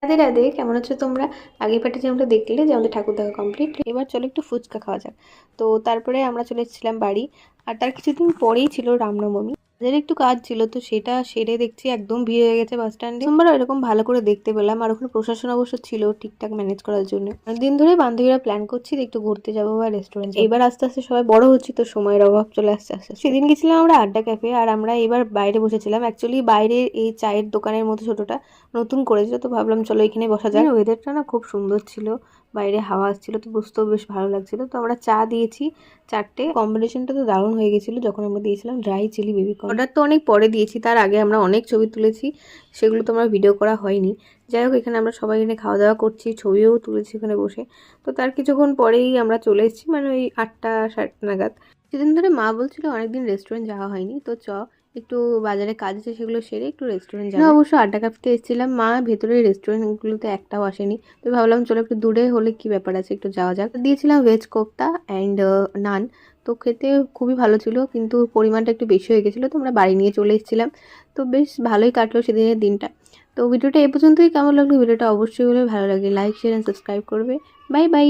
রাধে রাধে, কেমন আছো তোমরা? আগের পার্টে যেমনটা দেখলে যে আমাদের ঠাকুর দেখা কমপ্লিট, এবার চলো একটু ফুচকা খাওয়া যাক। তো তারপরে আমরা চলে এসেছিলাম বাড়ি। আর তার কিছুদিন পরেই ছিল রামনবমী। বাজারে একটু কাজ ছিল, তো সেটা সেরে দেখছি একদম ভিড় হয়ে গেছে বাস স্ট্যান্ডে। সোমবার এরকম ভালো করে দেখতে পেলাম, আর ওখানে প্রশাসন অবশ্য ছিল ঠিকঠাক ম্যানেজ করার জন্য। অনেকদিন ধরে বান্ধবীরা প্ল্যান করছি যে একটু ঘুরতে যাবো বা রেস্টুরেন্ট। এবার আস্তে আস্তে সবাই বড় হচ্ছে, তো সময়ের অভাব চলে আসছে আস্তে আস্তে। সেদিন গেছিলাম আমরা আড্ডা ক্যাফে, আর আমরা এবার বাইরে বসেছিলাম। অ্যাকচুয়ালি বাইরে এই চায়ের দোকানের মতো ছোটটা নতুন করেছিল, তো ভাবলাম চলো এখানে বসা যায়। ওয়েদারটা না খুব সুন্দর ছিল, বাইরে হাওয়া আসছিল, তো বসতেও বেশ ভালো লাগছিল। তো আমরা চা দিয়েছি চারটে। কম্বিনেশনটা তো দারুণ হয়ে গেছিল যখন আমরা দিয়েছিলাম ড্রাই চিলি বেবিকর্ন। অর্ডার তো অনেক পরে দিয়েছি, তার আগে আমরা অনেক ছবি তুলেছি, সেগুলো তো আমরা ভিডিও করা হয়নি। যাই হোক, এখানে আমরা সবাই এখানে খাওয়া দাওয়া করছি, ছবিও তুলেছি ওখানে বসে। তো তার কিছুক্ষণ পরেই আমরা চলে এসেছি, মানে ওই 8টা 7টা নাগাদ। সেদিন ধরে মা বলছিল অনেকদিন রেস্টুরেন্ট যাওয়া হয়নি, তো একটু বাজারে কাজ আছে, সেগুলো সেরে একটু রেস্টুরেন্ট যাবো। অবশ্য আড্ডা কাফতে এসেছিলাম, মা ভেতরে রেস্টুরেন্টগুলোতে একটাও আসেনি। তো ভাবলাম চলো একটু দূরে হলে কি ব্যাপার আছে, একটু যাওয়া যাক। দিয়েছিলাম ভেজ কোফতা অ্যান্ড নান। তো খেতে খুবই ভালো ছিল, কিন্তু পরিমাণটা একটু বেশি হয়ে গেছিলো, তো আমরা বাড়ি নিয়ে চলে এসেছিলাম। তো বেশ ভালোই কাটলো সেদিনের দিনটা। তো ভিডিওটা এ পর্যন্তই। কেমন লাগলো ভিডিওটা অবশ্যই বলে, ভালো লাগে লাইক শেয়ার অ্যান্ড সাবস্ক্রাইব করবে। Bye bye.